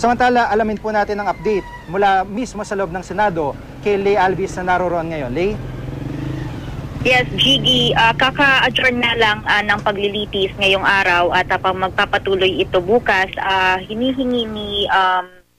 Samantala, alamin po natin ang update mula mismo sa loob ng Senado kay Lay Alvis na naroon ngayon. Lay? Yes, Gigi, kaka-adjourn na lang ng paglilitis ngayong araw at magpapatuloy ito bukas. Hinihingi ni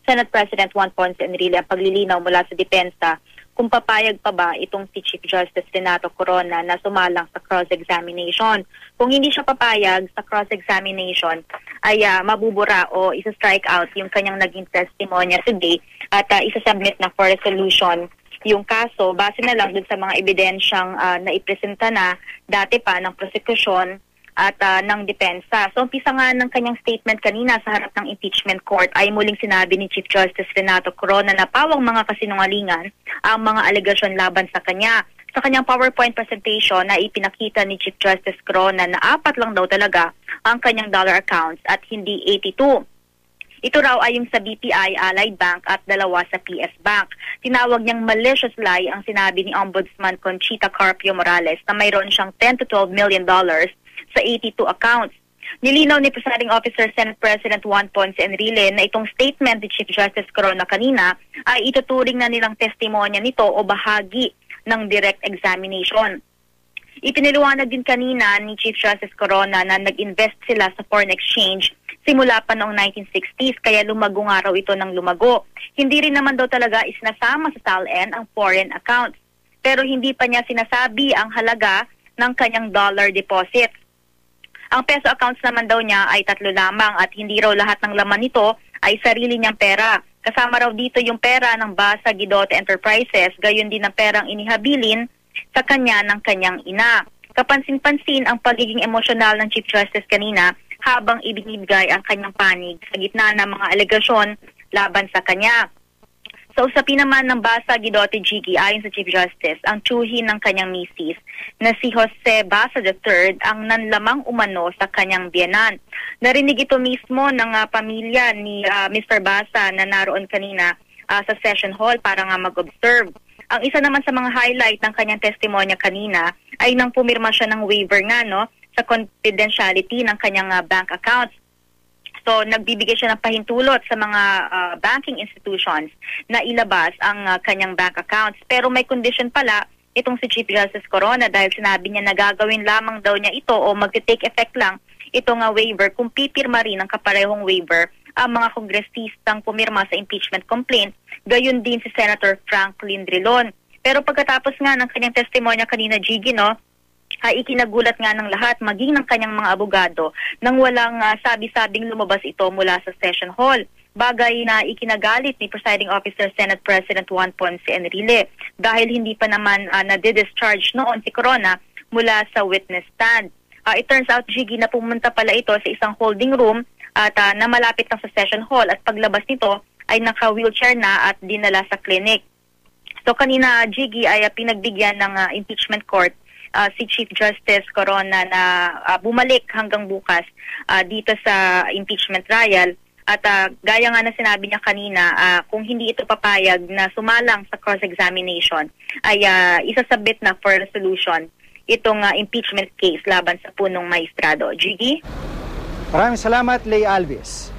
Senate President Juan Ponce Enrile ang paglilinaw mula sa depensa kung papayag pa ba itong si Chief Justice Renato Corona na sumalang sa cross-examination. Kung hindi siya papayag sa cross-examination, ay mabubura o isa-strike out yung kanyang naging testimonya today at isa-submit na for resolution yung kaso base na lang dun sa mga ebidensyang naipresenta na dati pa ng prosecution at ng depensa. So umpisa nga ng kanyang statement kanina sa harap ng impeachment court ay muling sinabi ni Chief Justice Renato Corona na pawang mga kasinungalingan ang mga alegasyon laban sa kanya. Sa kanyang PowerPoint presentation na ipinakita ni Chief Justice Corona na 4 lang daw talaga ang kanyang dollar accounts at hindi 82. Ito raw ay yung sa BPI, Allied Bank at 2 sa PS Bank. Tinawag niyang malicious lie ang sinabi ni Ombudsman Conchita Carpio Morales na mayroon siyang $10 to $12 million sa 82 accounts. Nilinaw ni Presiding Officer Senate President Juan Ponce Enrile na itong statement ni Chief Justice Corona kanina ay ituturing na nilang testimonya nito o bahagi ng direct examination. Ipiniliwanag din kanina ni Chief Justice Corona na nag-invest sila sa foreign exchange simula pa noong 1960s kaya lumago nga raw ito ng lumago. Hindi rin naman daw talaga isinasama sa SALN ang foreign accounts. Pero hindi pa niya sinasabi ang halaga ng kanyang dollar deposits. Ang peso accounts naman daw niya ay 3 lamang at hindi raw lahat ng laman nito ay sarili niyang pera. Kasama raw dito yung pera ng Basa Guidote Enterprises, gayon din ang perang inihabilin sa kanya ng kanyang ina. Kapansin-pansin ang pagiging emosyonal ng Chief Justice kanina habang ibinibigay ang kanyang panig sa gitna ng mga alegasyon laban sa kanya. Sa usapin naman ng Basa Guidote Gigi, ayon sa Chief Justice, ang tiyuhin ng kanyang misis na si Jose Basa III ang nanlamang umano sa kanyang biyenan. Narinig ito mismo ng pamilya ni Mr. Basa na naroon kanina sa session hall para nga mag-observe. Ang isa naman sa mga highlight ng kanyang testimonya kanina ay nang pumirma siya ng waiver nga sa confidentiality ng kanyang bank accounts. So, nagbibigay siya ng pahintulot sa mga banking institutions na ilabas ang kanyang bank accounts. Pero may condition pala itong si Chief Justice Corona dahil sinabi niya na gagawin lamang daw niya ito o mag-take effect lang itong waiver kung pipirma rin ang kaparehong waiver ang mga kongresistang pumirma sa impeachment complaint, gayon din si Senator Franklin Drilon. Pero pagkatapos nga ng kanyang testimonya kanina, Gigi, ay ikinagulat nga ng lahat, maging ng kanyang mga abogado, nang walang sabi-sabing lumabas ito mula sa session hall. Bagay na ikinagalit ni Presiding Officer Senate President Juan Ponce Enrile dahil hindi pa naman na-discharge noon si Corona mula sa witness stand. It turns out, Gigi, na pumunta pala ito sa isang holding room at na malapit na sa session hall at paglabas nito ay naka-wheelchair na at dinala sa clinic. So kanina, Gigi, ay pinagbigyan ng impeachment court si Chief Justice Corona na bumalik hanggang bukas dito sa impeachment trial at gaya nga na sinabi niya kanina, kung hindi ito papayag na sumalang sa cross-examination ay isasabit na for resolution itong impeachment case laban sa punong maestrado. Gigi? Maraming salamat, Lay Alvis.